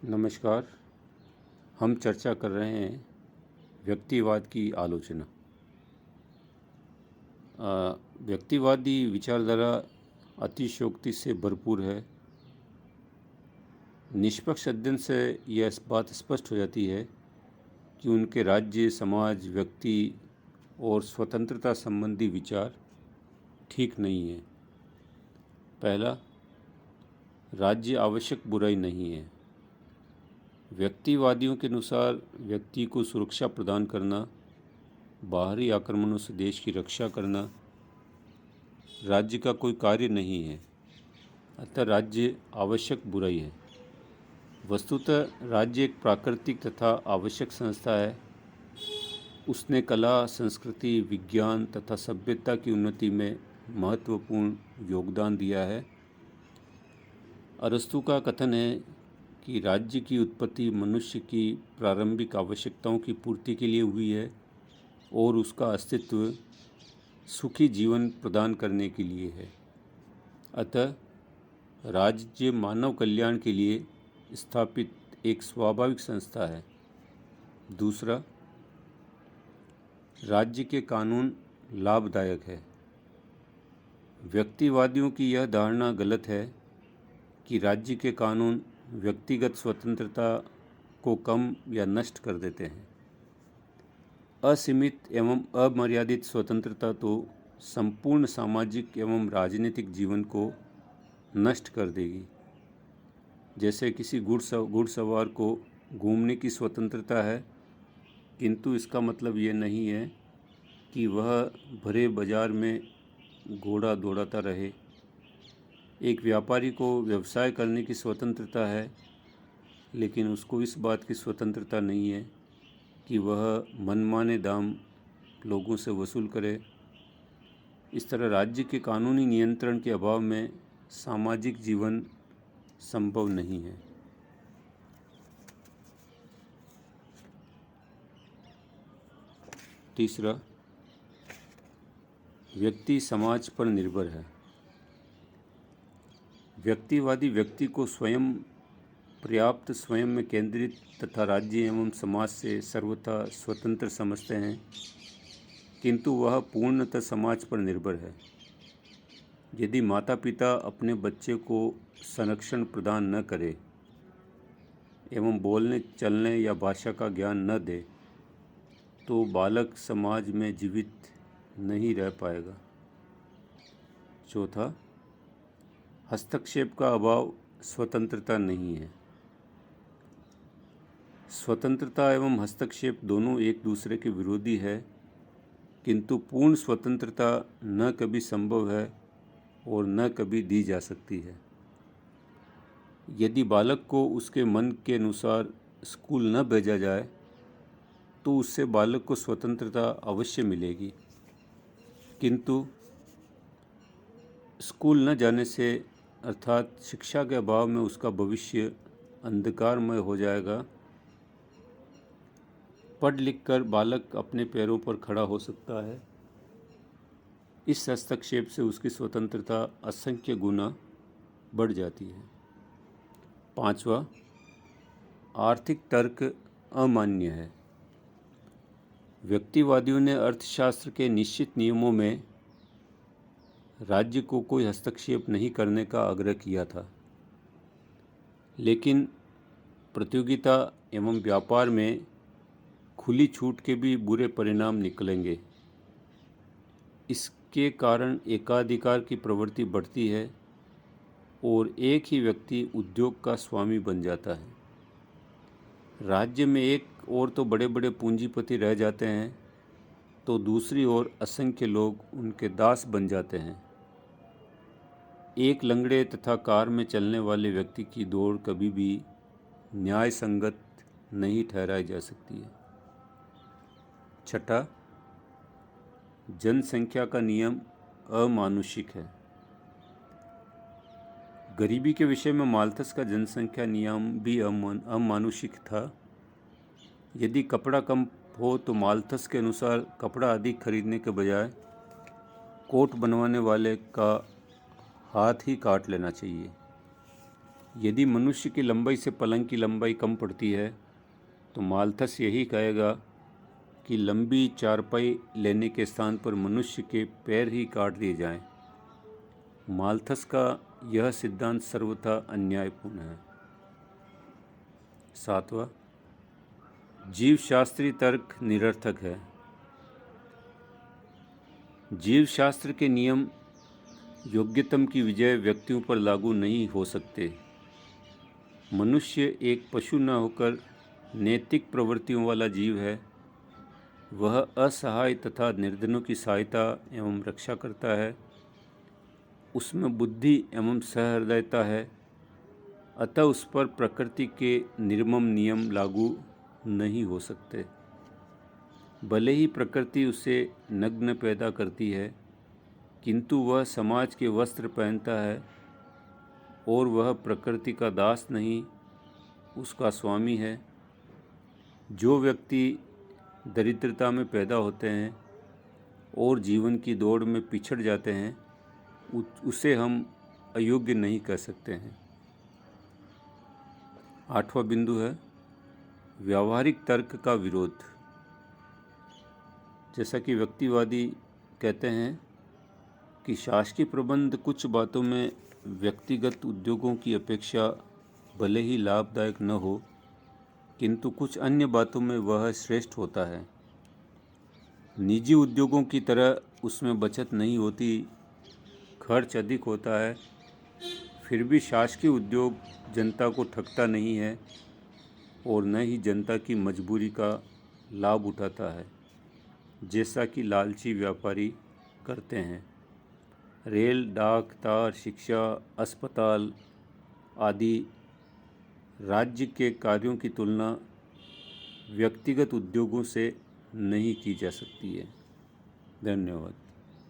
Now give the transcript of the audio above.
नमस्कार। हम चर्चा कर रहे हैं व्यक्तिवाद की आलोचना। व्यक्तिवादी विचारधारा अतिशयोक्ति से भरपूर है। निष्पक्ष अध्ययन से यह बात स्पष्ट हो जाती है कि उनके राज्य, समाज, व्यक्ति और स्वतंत्रता संबंधी विचार ठीक नहीं है। पहला, राज्य आवश्यक बुराई नहीं है। व्यक्तिवादियों के अनुसार व्यक्ति को सुरक्षा प्रदान करना, बाहरी आक्रमणों से देश की रक्षा करना राज्य का कोई कार्य नहीं है, अतः राज्य आवश्यक बुराई है। वस्तुतः राज्य एक प्राकृतिक तथा आवश्यक संस्था है। उसने कला, संस्कृति, विज्ञान तथा सभ्यता की उन्नति में महत्वपूर्ण योगदान दिया है। अरस्तू का कथन है कि राज्य की उत्पत्ति मनुष्य की प्रारंभिक आवश्यकताओं की पूर्ति के लिए हुई है और उसका अस्तित्व सुखी जीवन प्रदान करने के लिए है। अतः राज्य मानव कल्याण के लिए स्थापित एक स्वाभाविक संस्था है। दूसरा, राज्य के कानून लाभदायक है। व्यक्तिवादियों की यह धारणा गलत है कि राज्य के कानून व्यक्तिगत स्वतंत्रता को कम या नष्ट कर देते हैं। असीमित एवं अमर्यादित स्वतंत्रता तो संपूर्ण सामाजिक एवं राजनीतिक जीवन को नष्ट कर देगी। जैसे किसी घुड़सवार को घूमने की स्वतंत्रता है, किंतु इसका मतलब ये नहीं है कि वह भरे बाजार में घोड़ा दौड़ाता रहे। एक व्यापारी को व्यवसाय करने की स्वतंत्रता है, लेकिन उसको इस बात की स्वतंत्रता नहीं है कि वह मनमाने दाम लोगों से वसूल करे। इस तरह राज्य के कानूनी नियंत्रण के अभाव में सामाजिक जीवन संभव नहीं है। तीसरा, व्यक्ति समाज पर निर्भर है। व्यक्तिवादी व्यक्ति को स्वयं पर्याप्त, स्वयं में केंद्रित तथा राज्य एवं समाज से सर्वथा स्वतंत्र समझते हैं, किंतु वह पूर्णतः समाज पर निर्भर है। यदि माता पिता अपने बच्चे को संरक्षण प्रदान न करें एवं बोलने, चलने या भाषा का ज्ञान न दे, तो बालक समाज में जीवित नहीं रह पाएगा। चौथा, हस्तक्षेप का अभाव स्वतंत्रता नहीं है। स्वतंत्रता एवं हस्तक्षेप दोनों एक दूसरे के विरोधी है, किंतु पूर्ण स्वतंत्रता न कभी संभव है और न कभी दी जा सकती है। यदि बालक को उसके मन के अनुसार स्कूल न भेजा जाए, तो उससे बालक को स्वतंत्रता अवश्य मिलेगी, किंतु स्कूल न जाने से अर्थात शिक्षा के अभाव में उसका भविष्य अंधकारमय हो जाएगा। पढ़ लिख कर बालक अपने पैरों पर खड़ा हो सकता है। इस हस्तक्षेप से उसकी स्वतंत्रता असंख्य गुना बढ़ जाती है। पांचवा, आर्थिक तर्क अमान्य है। व्यक्तिवादियों ने अर्थशास्त्र के निश्चित नियमों में राज्य को कोई हस्तक्षेप नहीं करने का आग्रह किया था, लेकिन प्रतियोगिता एवं व्यापार में खुली छूट के भी बुरे परिणाम निकलेंगे। इसके कारण एकाधिकार की प्रवृत्ति बढ़ती है और एक ही व्यक्ति उद्योग का स्वामी बन जाता है। राज्य में एक और तो बड़े बड़े पूंजीपति रह जाते हैं, तो दूसरी ओर असंख्य लोग उनके दास बन जाते हैं। एक लंगड़े तथा कार में चलने वाले व्यक्ति की दौड़ कभी भी न्याय संगत नहीं ठहराई जा सकती है। छठा, जनसंख्या का नियम अमानुषिक है। गरीबी के विषय में माल्थस का जनसंख्या नियम भी अमानुषिक था। यदि कपड़ा कम हो तो माल्थस के अनुसार कपड़ा अधिक खरीदने के बजाय कोट बनवाने वाले का हाथ ही काट लेना चाहिए। यदि मनुष्य की लंबाई से पलंग की लंबाई कम पड़ती है तो माल्थस यही कहेगा कि लंबी चारपाई लेने के स्थान पर मनुष्य के पैर ही काट दिए जाएं। माल्थस का यह सिद्धांत सर्वथा अन्यायपूर्ण है। 7वां, जीवशास्त्री तर्क निरर्थक है। जीवशास्त्र के नियम योग्यतम की विजय व्यक्तियों पर लागू नहीं हो सकते। मनुष्य एक पशु न होकर नैतिक प्रवृत्तियों वाला जीव है। वह असहाय तथा निर्धनों की सहायता एवं रक्षा करता है। उसमें बुद्धि एवं सहृदयता है। अतः उस पर प्रकृति के निर्मम नियम लागू नहीं हो सकते। भले ही प्रकृति उसे नग्न पैदा करती है, किंतु वह समाज के वस्त्र पहनता है और वह प्रकृति का दास नहीं, उसका स्वामी है। जो व्यक्ति दरिद्रता में पैदा होते हैं और जीवन की दौड़ में पिछड़ जाते हैं, उसे हम अयोग्य नहीं कह सकते हैं। 8वां बिंदु है व्यावहारिक तर्क का विरोध। जैसा कि व्यक्तिवादी कहते हैं कि शासकीय प्रबंध कुछ बातों में व्यक्तिगत उद्योगों की अपेक्षा भले ही लाभदायक न हो, किंतु कुछ अन्य बातों में वह श्रेष्ठ होता है। निजी उद्योगों की तरह उसमें बचत नहीं होती, खर्च अधिक होता है। फिर भी शासकीय उद्योग जनता को ठगता नहीं है और न ही जनता की मजबूरी का लाभ उठाता है, जैसा कि लालची व्यापारी करते हैं। रेल, डाक, तार, शिक्षा, अस्पताल आदि राज्य के कार्यों की तुलना व्यक्तिगत उद्योगों से नहीं की जा सकती है। धन्यवाद।